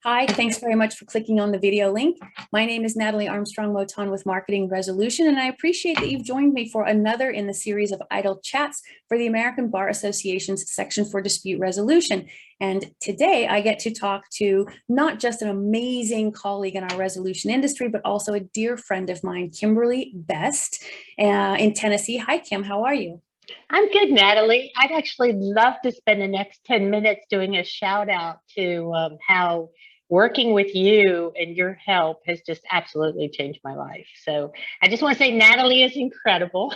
Hi, thanks very much for clicking on the video link. My name is Natalie Armstrong-Motin with Marketing Resolution, and I appreciate that you've joined me for another in the series of idle chats for the American Bar Association's section for dispute resolution. And today I get to talk to not just an amazing colleague in our resolution industry, but also a dear friend of mine, Kimberly Best in Tennessee. Hi, Kim, how are you? I'm good, Natalie. I'd actually love to spend the next 10 minutes doing a shout out to how working with you and your help has just absolutely changed my life. So I just want to say Natalie is incredible.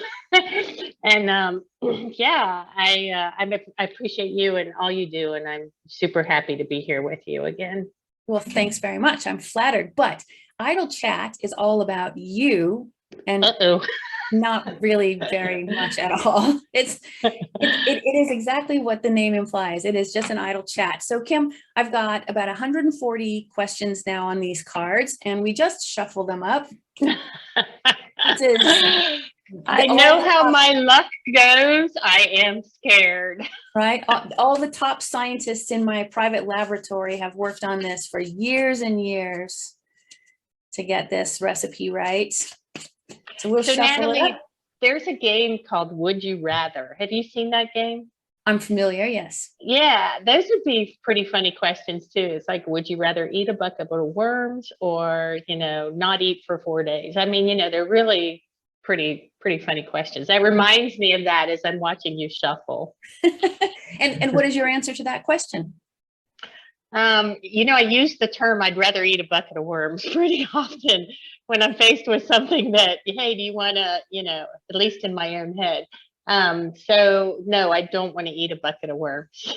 And yeah, I appreciate you and all you do. And I'm super happy to be here with you again. Well, thanks very much. I'm flattered. But Idle Chat is all about you and not really very much at all. It is exactly what the name implies. It is just an idle chat. So Kim, I've got about 140 questions now on these cards, and we just shuffle them up. I know how my luck goes. I am scared. Right? All the top scientists in my private laboratory have worked on this for years and years to get this recipe right. So we'll shuffle Natalie, it up. There's a game called Would You Rather. Have you seen that game? I'm familiar, yes. Yeah, those would be pretty funny questions too. It's like, would you rather eat a bucket of worms or, not eat for 4 days? I mean, they're really pretty funny questions. That reminds me of that as I'm watching you shuffle. And what is your answer to that question? I use the term I'd rather eat a bucket of worms pretty often when I'm faced with something that, hey, do you want to, at least in my own head. So no, I don't want to eat a bucket of worms.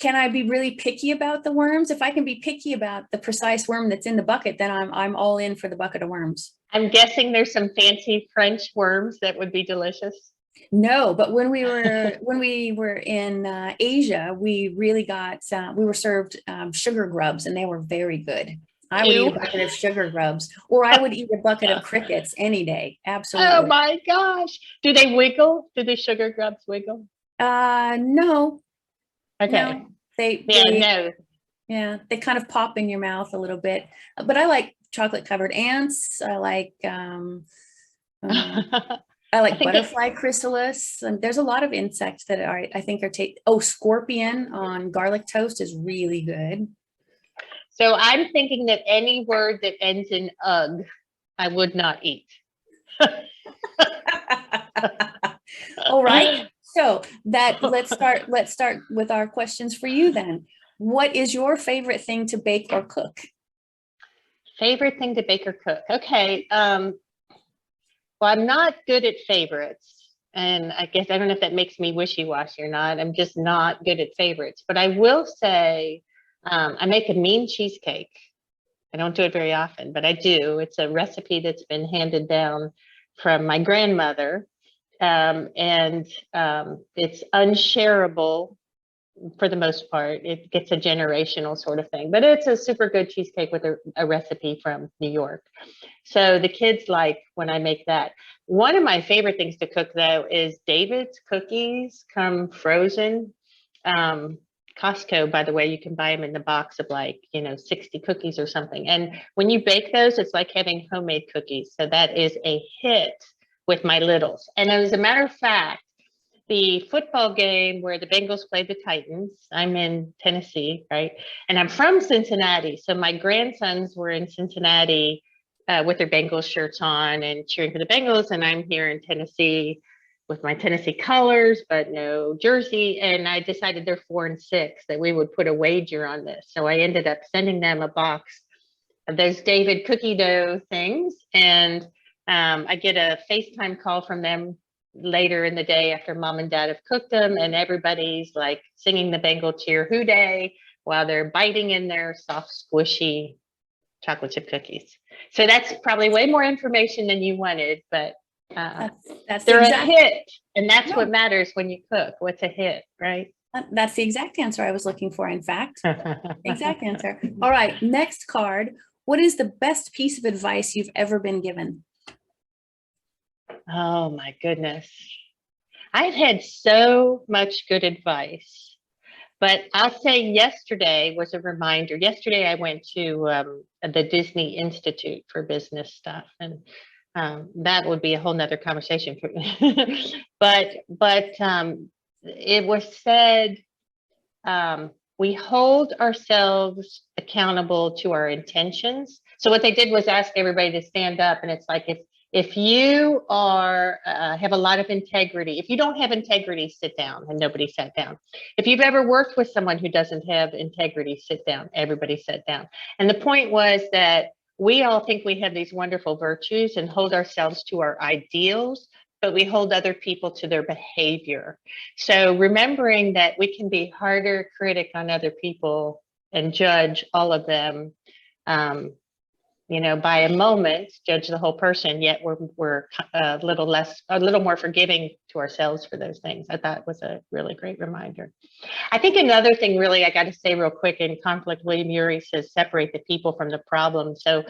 Can I be really picky about the worms? If I can be picky about the precise worm that's in the bucket, then I'm all in for the bucket of worms. I'm guessing there's some fancy French worms that would be delicious. No, but when we were in Asia, we really got we were served sugar grubs, and they were very good. I would eat a bucket of sugar grubs, or I would eat a bucket of crickets any day. Absolutely. Oh my gosh! Do they wiggle? Do the sugar grubs wiggle? No. Okay. No. Yeah, they kind of pop in your mouth a little bit. But I like chocolate-covered ants. I like butterfly chrysalis, and there's a lot of insects that I think are scorpion on garlic toast is really good. So I'm thinking that any word that ends in ugh, I would not eat. All right. So let's start with our questions for you then. What is your favorite thing to bake or cook? Favorite thing to bake or cook? Okay. Well, I'm not good at favorites, and I guess I don't know if that makes me wishy-washy or not. I'm just not good at favorites, but I will say I make a mean cheesecake. I don't do it very often, but I do. It's a recipe that's been handed down from my grandmother, and it's unshareable for the most part. It gets a generational sort of thing, but it's a super good cheesecake with a recipe from New York. So the kids like when I make that. One of my favorite things to cook though is David's cookies come frozen. Costco, by the way, you can buy them in the box of 60 cookies or something. And when you bake those, it's like having homemade cookies. So that is a hit with my littles. And as a matter of fact, the football game where the Bengals played the Titans, I'm in Tennessee, right? And I'm from Cincinnati. So my grandsons were in Cincinnati with their Bengals shirts on and cheering for the Bengals. And I'm here in Tennessee with my Tennessee colors, but no jersey. And I decided they're 4 and 6 that we would put a wager on this. So I ended up sending them a box of those David cookie dough things. And I get a FaceTime call from them later in the day after mom and dad have cooked them, and everybody's like singing the Bengal cheer who day while they're biting in their soft, squishy chocolate chip cookies. So that's probably way more information than you wanted, but they're a hit, and that's what matters when you cook. What's a hit, right? That's the exact answer I was looking for, in fact. Exact answer. All right, next card. What is the best piece of advice you've ever been given? Oh my goodness. I've had so much good advice. But I'll say yesterday was a reminder. Yesterday I went to the Disney Institute for Business stuff, and that would be a whole nother conversation. But it was said, we hold ourselves accountable to our intentions. So what they did was ask everybody to stand up, and it's like, if you are have a lot of integrity, if you don't have integrity, sit down. And nobody sat down. If you've ever worked with someone who doesn't have integrity, sit down. Everybody sat down. And the point was that we all think we have these wonderful virtues and hold ourselves to our ideals, but we hold other people to their behavior. So remembering that we can be harder critic on other people and judge all of them, by a moment, judge the whole person, yet we're a little more forgiving to ourselves for those things. I thought was a really great reminder. I think another thing really I got to say real quick, in conflict, William Ury says, separate the people from the problem. So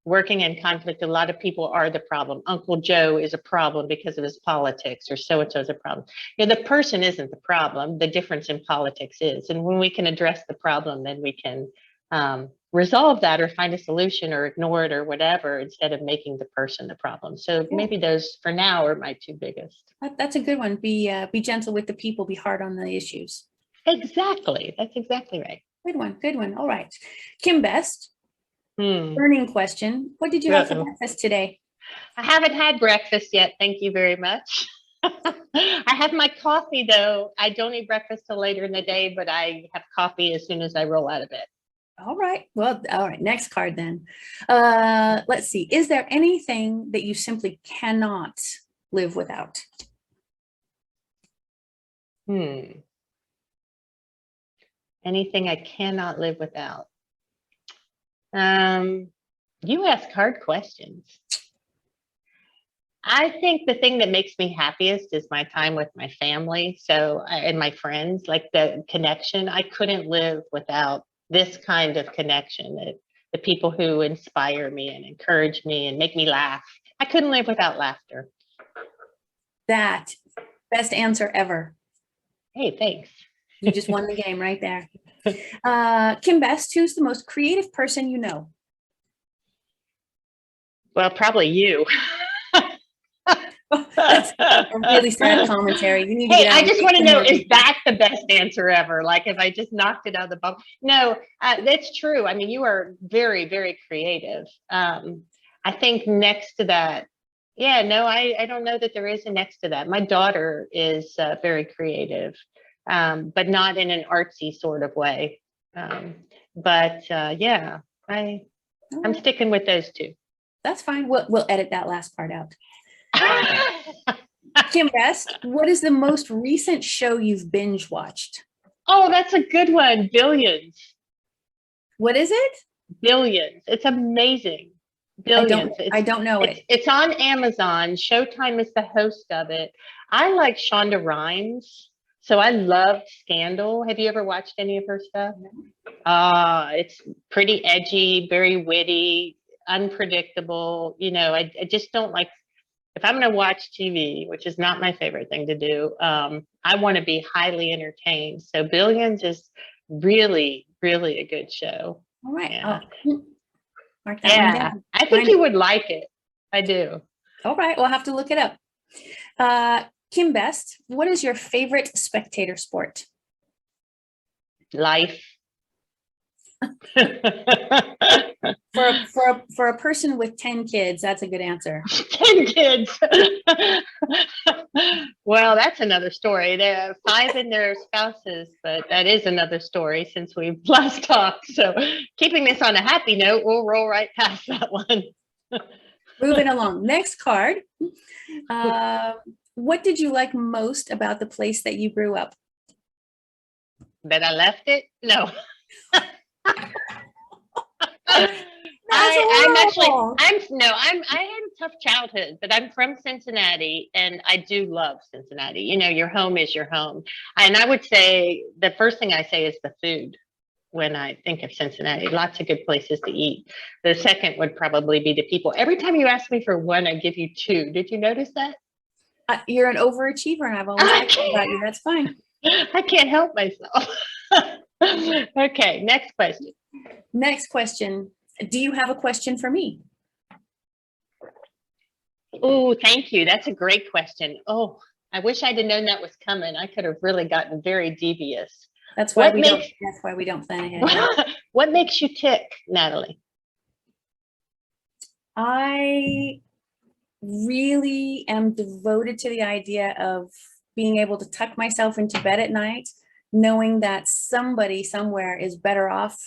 working in conflict, a lot of people are the problem. Uncle Joe is a problem because of his politics, or so-and-so is a problem. The person isn't the problem. The difference in politics is. And when we can address the problem, then we can resolve that or find a solution or ignore it or whatever, instead of making the person the problem. So maybe those for now are my two biggest. That's a good one. Be gentle with the people, be hard on the issues. Exactly. That's exactly right. Good one. Good one. All right. Kim Best. Burning question. What did you have for breakfast today? I haven't had breakfast yet. Thank you very much. I have my coffee though. I don't eat breakfast till later in the day, but I have coffee as soon as I roll out of bed. All right. Well, all right. Next card then. Let's see. Is there anything that you simply cannot live without? Anything I cannot live without? You ask hard questions. I think the thing that makes me happiest is my time with my family. And my friends, like the connection. I couldn't live without this kind of connection, the people who inspire me and encourage me and make me laugh. I couldn't live without laughter. That best answer ever. Hey, thanks. You just won the game right there. Kim Best, who's the most creative person you know? Well, probably you. That's a really sad commentary. You need to hey, I just want to know, is that the best answer ever? Like, if I just knocked it out of the ball? No, that's true. I mean, you are very, very creative. I think next to that, I don't know that there is a next to that. My daughter is very creative, but not in an artsy sort of way. I'm sticking with those two. That's fine. We'll edit that last part out. Kim Best, what is the most recent show you've binge watched? Oh, that's a good one. Billions. What is it? Billions. It's amazing. Billions. I don't know it. It's on Amazon. Showtime is the host of it. I like Shonda Rhimes, so I loved Scandal. Have you ever watched any of her stuff? It's pretty edgy, very witty, unpredictable. I just don't like. If I'm going to watch TV, which is not my favorite thing to do, I want to be highly entertained. So Billions is really, really a good show. All right. Yeah. Mark that one down. I think you would like it. I do. All right. We'll have to look it up. Kim Best, what is your favorite spectator sport? Life. For a person with 10 kids, that's a good answer. 10 kids. Well, that's another story. There are 5 in their spouses, but that is another story since we've last talked. So keeping this on a happy note, we'll roll right past that one. Moving along. Next card. What did you like most about the place that you grew up? That I left it? No. I had a tough childhood, but I'm from Cincinnati and I do love Cincinnati. Your home is your home. And I would say the first thing I say is the food when I think of Cincinnati. Lots of good places to eat. The second would probably be the people. Every time you ask me for one, I give you 2. Did you notice that? You're an overachiever and I've always asked about you. That's fine. I can't help myself. Okay, next question. Next question. Do you have a question for me? Oh, thank you. That's a great question. Oh, I wish I'd have known that was coming. I could have really gotten very devious. That's why we don't plan ahead. What makes you tick, Natalie? I really am devoted to the idea of being able to tuck myself into bed at night, knowing that somebody somewhere is better off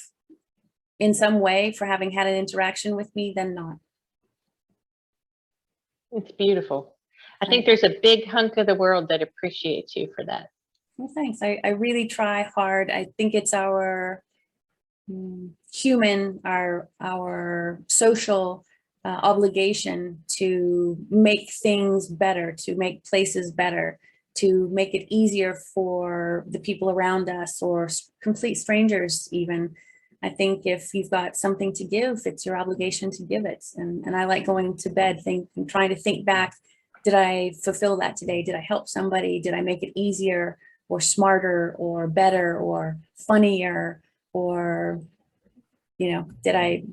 in some way for having had an interaction with me than not. It's beautiful. I think there's a big hunk of the world that appreciates you for that. Well, thanks. I really try hard. I think it's our human, our social obligation to make things better, to make places better, to make it easier for the people around us or complete strangers even. I think if you've got something to give, it's your obligation to give it. And I like going to bed trying to think back, did I fulfill that today? Did I help somebody? Did I make it easier or smarter or better or funnier? Or, you know, did I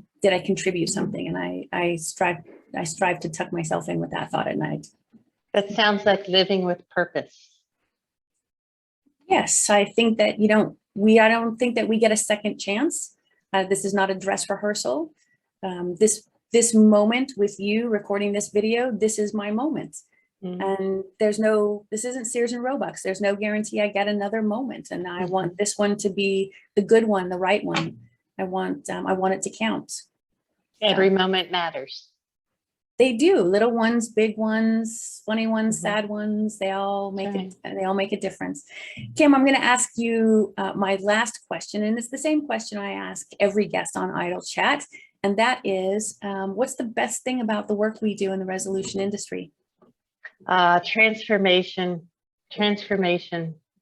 contribute something? And I strive to tuck myself in with that thought at night. That sounds like living with purpose. Yes, I think that I don't think that we get a second chance. This is not a dress rehearsal. This moment with you recording this video, this is my moment. And this isn't Sears and Roebuck. There's no guarantee I get another moment. And I want this one to be the good one, the right one. I want it to count. Every moment matters. They do. Little ones, big ones, funny ones, sad ones. They all make it. They all make a difference. Kim, I'm going to ask you my last question, and it's the same question I ask every guest on Idle Chat, and that is, what's the best thing about the work we do in the resolution industry? Transformation.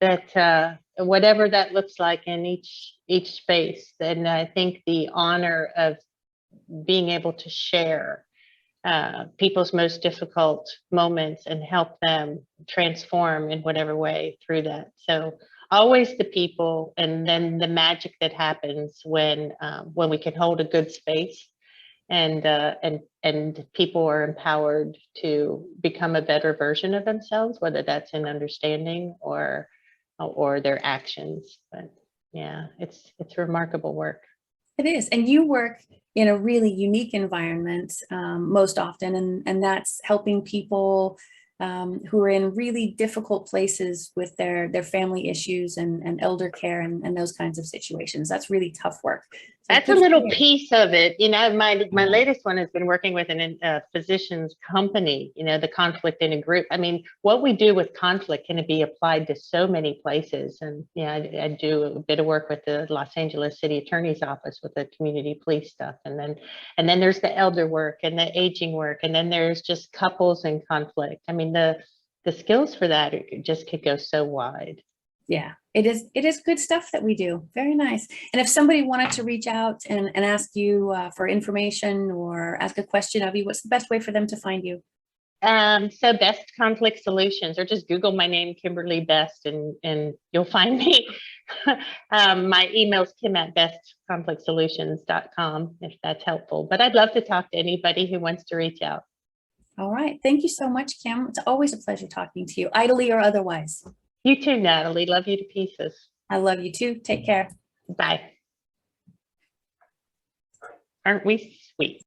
That whatever that looks like in each space, and I think the honor of being able to share people's most difficult moments and help them transform in whatever way through that. So always the people, and then the magic that happens when we can hold a good space and people are empowered to become a better version of themselves, whether that's in understanding or their actions. But yeah, it's remarkable work. It is. And you work in a really unique environment most often, and that's helping people who are in really difficult places with their family issues and elder care and those kinds of situations. That's really tough work. So that's a little piece of it. You know, my latest one has been working with a physician's company, you know, the conflict in a group. I mean, what we do with conflict can be applied to so many places. And yeah, I do a bit of work with the Los Angeles City Attorney's Office with the community police stuff. And then there's the elder work and the aging work. And then there's just couples in conflict. I mean, the skills for that just could go so wide. Yeah, it is good stuff that we do. Very nice. And if somebody wanted to reach out and ask you for information or ask a question of you, what's the best way for them to find you? So Best Conflict Solutions, or just Google my name, Kimberly Best, and you'll find me. My email's kim@bestconflictsolutions.com, if that's helpful. But I'd love to talk to anybody who wants to reach out. All right. Thank you so much, Kim. It's always a pleasure talking to you, idly or otherwise. You too, Natalie. Love you to pieces. I love you too. Take care. Bye. Aren't we sweet?